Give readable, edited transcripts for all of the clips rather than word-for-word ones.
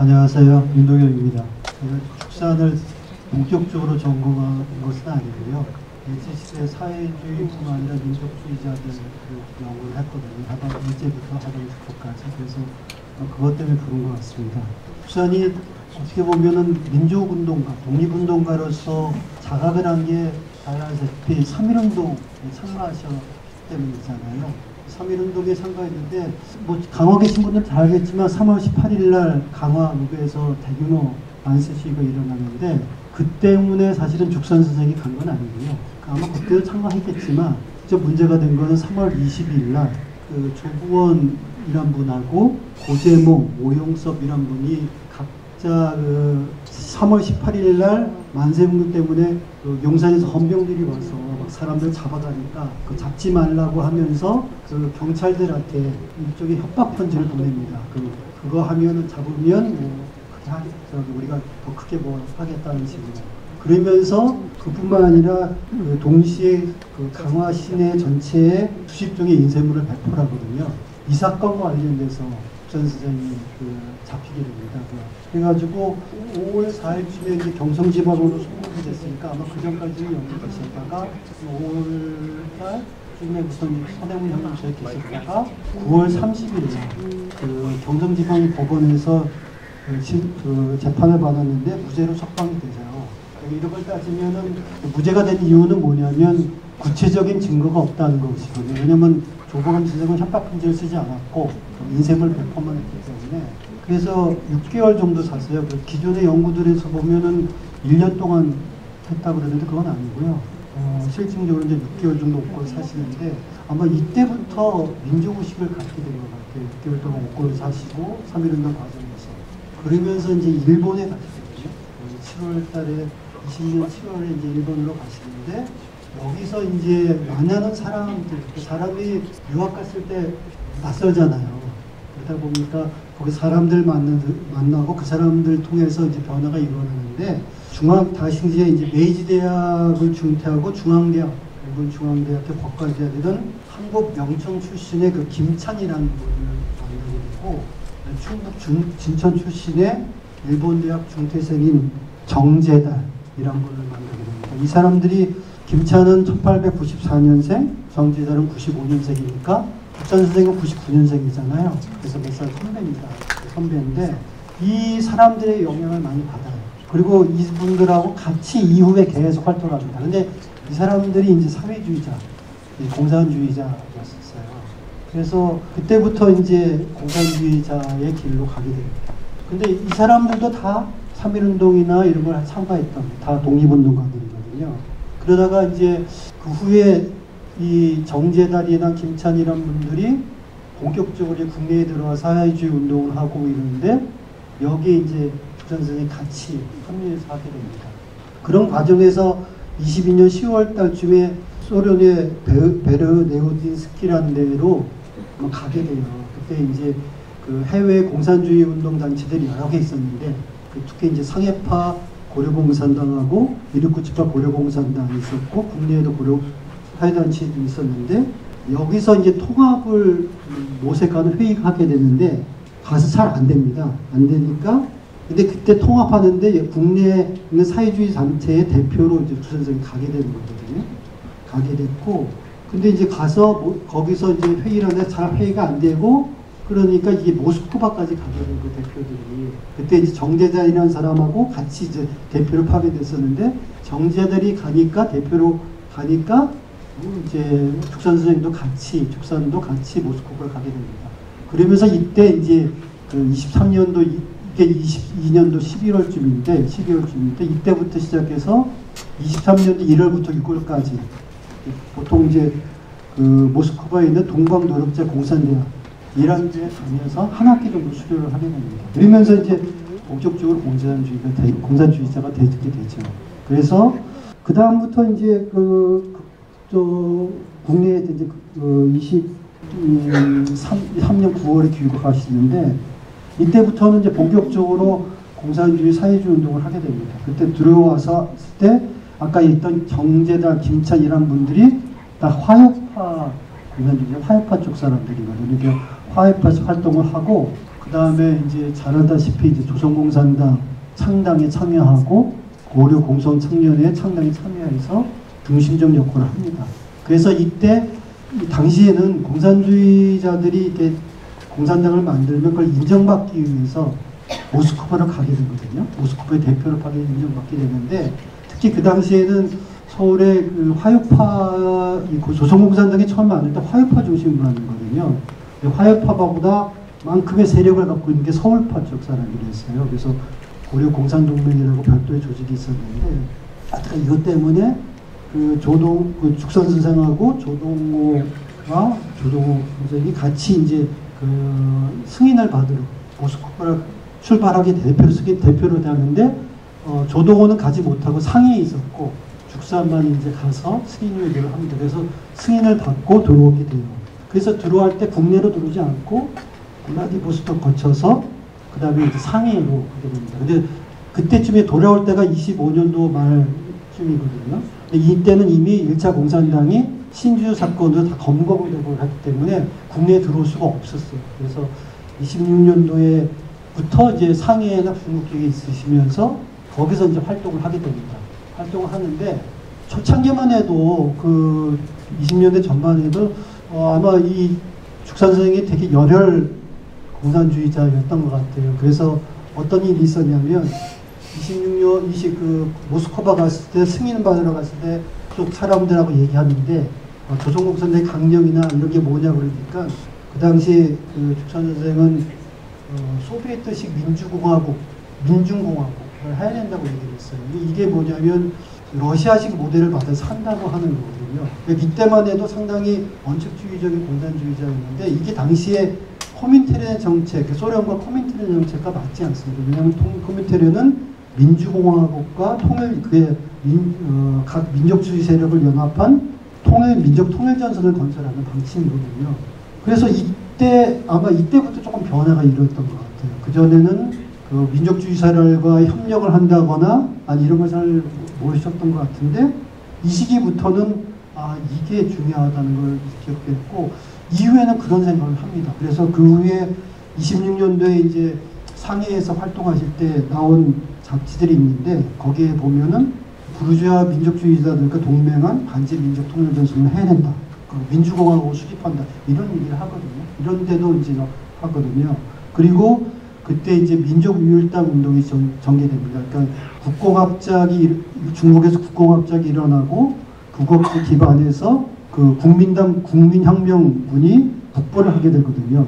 안녕하세요. 윤동현입니다. 제가 축산을 본격적으로 전공한 것은 아니고요. 일제시대 사회주의뿐만 아니라 민족주의자들 연구를 했거든요. 하다 일제부터 하다못해까지. 그래서 그것 때문에 부른 것 같습니다. 축산이 어떻게 보면은 민족운동가, 독립운동가로서 자각을 한 게 다양하다시피 3.1운동에 참가하셨기 때문이잖아요. 3.1운동에 참가했는데 뭐 강화 계신 분들 잘 알겠지만 3월 18일 날 강화읍에서 대규모 만세 시위가 일어나는데 그 때문에 사실은 죽선 선생이 간 건 아니고요. 아마 그때도 참가했겠지만 직접 문제가 된 거는 3월 22일 날 그 조부원이란 분하고 고재몽, 오용섭이란 분이 각자 그 3월 18일 날 만세운동 때문에 그 용산에서 헌병들이 와서 막 사람들 잡아가니까 그 잡지 말라고 하면서 그 경찰들한테 일종의 협박 편지를 보냅니다. 그거 하면은 잡으면 뭐 우리가 더 크게 뭐 하겠다는 식으로. 그러면서 그뿐만 아니라 그 동시에 그 강화 시내 전체에 수십 종의 인쇄물을 배포를 하거든요. 이 사건과 관련돼서 전 선생님이 잡히게 됩니다. 그래가지고 5월 4일쯤에 이제 경성지방으로 송금이 됐으니까 아마 그 전까지는 여기 계셨다가 5월달 쯤에부터 서대문 형무소에 계셨다가 9월 30일 날 그 경성지방 법원에서 그 재판을 받았는데 무죄로 석방이 되세요. 이런 걸 따지면은 무죄가 된 이유는 뭐냐면 구체적인 증거가 없다는 것이거든요. 왜냐면 조보감 지석은 협박 편지를 쓰지 않았고 인쇄물 배포만 했기 때문에. 그래서 6개월 정도 샀어요. 기존의 연구들에서 보면은 1년 동안 했다고 그러는데 그건 아니고요. 실질적으로 이제 6개월 정도 옷걸이 사시는데 아마 이때부터 민족의식을 갖게 된 것 같아요. 6개월 동안 옷걸이 사시고 3.1운동 과정에서. 그러면서 이제 일본에 가시거든요. 7월 달에 20년 7월에 이제 일본으로 가시는데 여기서 이제 만나는 사람들, 사람이 유학 갔을 때 낯설잖아요. 그러다 보니까 거기 사람들 만나고 그 사람들 통해서 이제 변화가 일어나는데 당시 이제 메이지 대학을 중퇴하고 일본 중앙대학교 법과대학이던 한국 명청 출신의 그 김찬이라는 분을 만나게 되고 충북 진천 출신의 일본 대학 중퇴생인 정재달이란 분을 만나게 됩니다. 이 사람들이 김찬은 1894년생, 정재달은 95년생이니까 국산 선생은 99년생이잖아요. 그래서 몇 살 선배인데 이 사람들의 영향을 많이 받아요. 그리고 이분들하고 같이 이후에 계속 활동을 합니다. 근데 이 사람들이 이제 사회주의자, 공산주의자였어요. 그래서 그때부터 이제 공산주의자의 길로 가게 됩니다. 근데 이 사람들도 다 3.1운동이나 이런 걸 참가했던 다 독립운동가들이거든요. 그러다가 이제 그 후에 이 정재달이나 김찬이란 분들이 본격적으로 국내에 들어와 사회주의 운동을 하고 이러는데 여기에 이제 죽선 선생님이 같이 합류해서 하게 됩니다. 그런 과정에서 22년 10월 달쯤에 소련의 베르네우딘스키라는 데로 가게 돼요. 그때 이제 그 해외 공산주의 운동 단체들이 여러 개 있었는데 특히 이제 상해파 고려공산당하고 미르쿠츠파 고려공산당이 있었고 국내에도 사회단체도 있었는데 여기서 이제 통합을 모색하는 회의가 하게 되는데 가서 잘 안 됩니다. 안 되니까 근데 그때 통합하는데 국내에 있는 사회주의 단체의 대표로 이제 주 선생님이 가게 되는 거거든요. 가게 됐고 근데 이제 가서 거기서 이제 회의를 하는데 잘 회의가 안 되고 그러니까 이게 모스크바까지 가게 된 그 대표들이 그때 이제 정재달이라는 사람하고 같이 이제 대표로 파견됐었는데 정재달이 가니까 대표로 가니까 이제 죽산 선생님도 같이 모스크바를 가게 됩니다. 그러면서 이때 이제 그 23년도 이게 22년도 12월쯤인데 이때부터 시작해서 23년도 1월부터 6월까지 보통 이제 그 모스크바에 있는 동방노력자 공산대학 이런 데에 다녀서 한 학기 정도 수료를 하게 됩니다. 그러면서 이제 본격적으로 공산주의자가 되게 되죠. 그래서 그 다음부터 이제 국내에 이제 23년 9월에 귀국하시는데 이때부터는 이제 본격적으로 공산주의 사회주의 운동을 하게 됩니다. 그때 들어와서 때 아까 있던 정재달, 김찬 이란 분들이 다 화협파 공산주의 화협파 쪽 사람들이거든요. 화협파 활동을 하고 그 다음에 이제 잘 알다시피 이제 조선공산당 창당에 참여하고 고려 공성 청년회 창당에 참여해서 중심적 역할을 합니다. 그래서 이때 당시에는 공산주의자들이 이렇게 공산당을 만들면 그걸 인정받기 위해서 모스크바를 가게 되거든요. 모스크바의 대표로 가게 인정받게 되는데 특히 그 당시에는 서울의 그 화요파, 조선공산당이 처음 만들 때 화요파 중심으로 하는 거거든요. 화요파보다 만큼의 세력을 갖고 있는 게 서울파 쪽 사람이랬어요. 그래서 고려 공산동맹이라고 별도의 조직이 있었는데, 하여튼 이것 때문에 그 죽선 선생하고 조동호 선생이 같이 이제 그 승인을 받으러 모스크바를 출발하게 대표로 되는데, 조동호는 가지 못하고 상해에 있었고, 죽산만 이제 가서 승인 요구를 합니다. 그래서 승인을 받고 들어오게 돼요. 그래서 들어올 때 국내로 들어오지 않고, 블라디보스토크 거쳐서, 그 다음에 이제 상해로 가게 됩니다. 근데 그때쯤에 돌아올 때가 25년도 말쯤이거든요. 근데 이때는 이미 1차 공산당이 신주 사건으로 다 검거되고 했기 때문에 국내에 들어올 수가 없었어요. 그래서 26년도에부터 이제 상해나 중국에 있으시면서 거기서 이제 활동을 하게 됩니다. 활동을 하는데 초창기만 해도 그 20년대 전반에도 아마 이 죽산 선생이 되게 열혈 공산주의자였던 것 같아요. 그래서 어떤 일이 있었냐면 26년 그 모스크바 갔을 때 승인 받으러 갔을 때 쪽 사람들하고 얘기하는데 조선공산당의 강령이나 이런 게 뭐냐 그러니까 그 당시 그 죽산 선생은 소비에트식 민중공화국을 해야 된다고 얘기를 했어요. 이게 뭐냐면 러시아식 모델을 받아 산다고 하는 거거든요. 이때만 해도 상당히 원칙주의적인 공산주의자였는데 이게 당시에 코민테르 정책, 소련과 코민테르 정책과 맞지 않습니다. 왜냐하면 코민테르는 민주공화국과 각 민족주의 세력을 연합한 민족 통일전선을 건설하는 방침이거든요. 그래서 아마 이때부터 조금 변화가 일어났던 것 같아요. 그전에는 그 민족주의 세력과 협력을 한다거나 아니 이런 걸 잘 모르셨던 것 같은데 이 시기부터는 이게 중요하다는 걸 기억했고 이후에는 그런 생각을 합니다. 그래서 그 후에 26년도에 이제 상해에서 활동하실 때 나온 잡지들이 있는데 거기에 보면은 부르주아 민족주의자들과 동맹한 반제민족 통일전선을 해야 된다. 민주공화국을 수립한다. 이런 얘기를 하거든요. 이런 데도 이제 하거든요. 그리고 그때 이제 민족유혈당 운동이 전개됩니다. 그러니까 중국에서 국공합작이 일어나고 그것 기반해서 그 국민혁명군이 북벌을 하게 되거든요.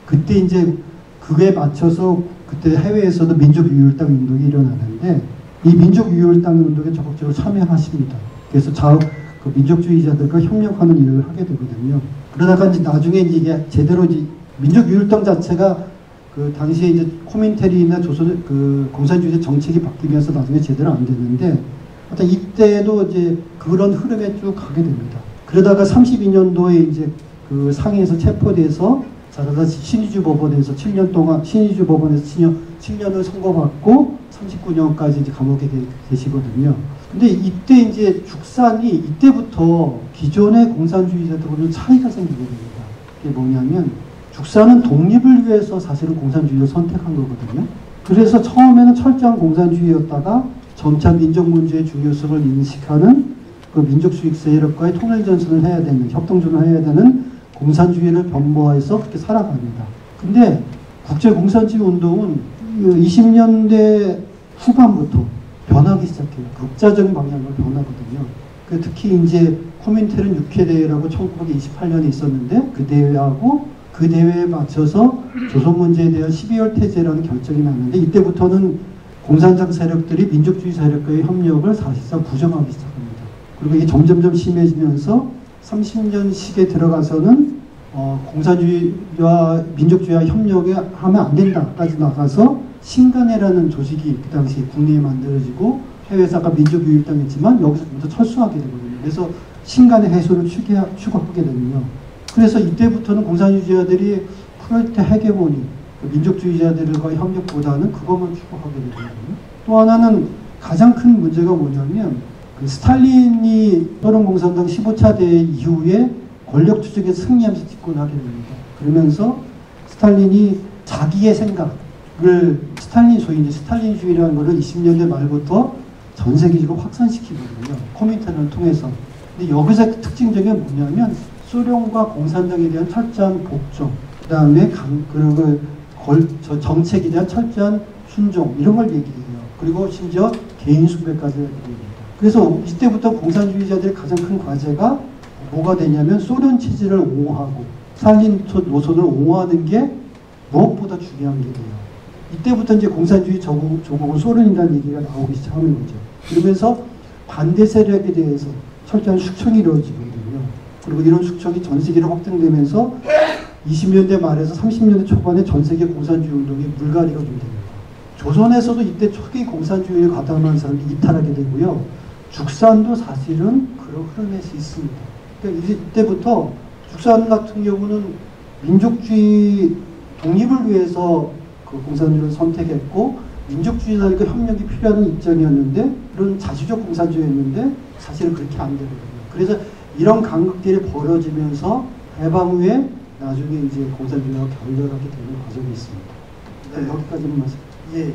그때 이제 그에 맞춰서 그때 해외에서도 민족유혈당 운동이 일어나는데 이 민족유혈당 운동에 적극적으로 참여하십니다. 그래서 그 민족주의자들과 협력하는 일을 하게 되거든요. 그러다가 이제 나중에 이게 제대로 민족유혈당 자체가 그 당시에 이제 코민테르나 그 공산주의자 정책이 바뀌면서 나중에 제대로 안 됐는데 하여튼 이때도 이제 그런 흐름에 쭉 가게 됩니다. 그러다가 32년도에 이제 그 상해에서 체포돼서 자라다 신의주 법원에서 7년 동안 신의주 법원에서 7년을 선고받고 39년까지 이제 감옥에 계시거든요. 근데 이때 이제 죽산이 이때부터 기존의 공산주의자들과는 차이가 생기게 됩니다. 그게 뭐냐면 죽산은 독립을 위해서 사실은 공산주의를 선택한 거거든요. 그래서 처음에는 철저한 공산주의였다가 점차 민족문제의 중요성을 인식하는 그 민족수익 세력과의 통일전선을 해야 되는, 협동전을 해야 되는 공산주의를 변모해서 그렇게 살아갑니다. 근데 국제공산주의 운동은 20년대 후반부터 변하기 시작해요. 극자적인 방향으로 변하거든요. 특히 이제 코민테른 6회 대회라고 1928년에 있었는데 그 대회하고 그 대회에 맞춰서 조선 문제에 대한 12월 태제라는 결정이 났는데 이때부터는 공산당 세력들이 민족주의 세력과의 협력을 사실상 부정하기 시작합니다. 그리고 이게 점점점 심해지면서 30년씩에 들어가서는 공산주의와 민족주의와 협력을 하면 안 된다까지 나가서 신간회라는 조직이 그 당시 국내에 만들어지고 해외에서 아까 민족유혈당했지만 여기서부터 철수하게 되거든요. 그래서 신간회 해소를 추구하게 되면요. 그래서 이때부터는 공산주의자들이 프로이트 헤게모니, 민족주의자들과의 협력보다는 그것만 추구하게 되거든요. 또 하나는 가장 큰 문제가 뭐냐면 그 스탈린이 소련 공산당 15차 대회 이후에 권력 투쟁에 승리하면서 집권하게 됩니다. 그러면서 스탈린이 자기의 생각을 소위 이제 스탈린주의라는 거를 20년대 말부터 전 세계적으로 확산시키거든요. 코민테른을 통해서. 근데 여기서 특징적인 게 뭐냐면 소련과 공산당에 대한 철저한 복종, 그 다음에 그리고 정책에 대한 철저한 순종 이런 걸 얘기해요. 그리고 심지어 개인 숭배까지 얘기합니다. 그래서 이때부터 공산주의자들의 가장 큰 과제가 뭐가 되냐면 소련 체제를 옹호하고 스탈린 노선을 옹호하는 게 무엇보다 중요한 게 돼요. 이때부터 이제 공산주의 조국은 소련이라는 얘기가 나오기 시작하는 거죠. 그러면서 반대 세력에 대해서 철저한 숙청이 이루어지거든요. 그리고 이런 숙청이 전 세계로 확장되면서 20년대 말에서 30년대 초반에 전 세계 공산주의 운동이 물갈이가 좀 됩니다. 조선에서도 이때 초기 공산주의를 가담한 사람들이 이탈하게 되고요. 죽산도 사실은 그런 흐름에서 있습니다. 그러니까 이때부터 죽산 같은 경우는 민족주의 독립을 위해서 그 공산주의를 선택했고 민족주의자들과 협력이 필요한 입장이었는데 그런 자주적 공산주의였는데 사실은 그렇게 안 되거든요. 그래서 이런 간극들이 벌어지면서 해방 후에 나중에 이제 공산주의가 결렬하게 되는 과정이 있습니다. 네. 여기까지는 말씀. 예, 예.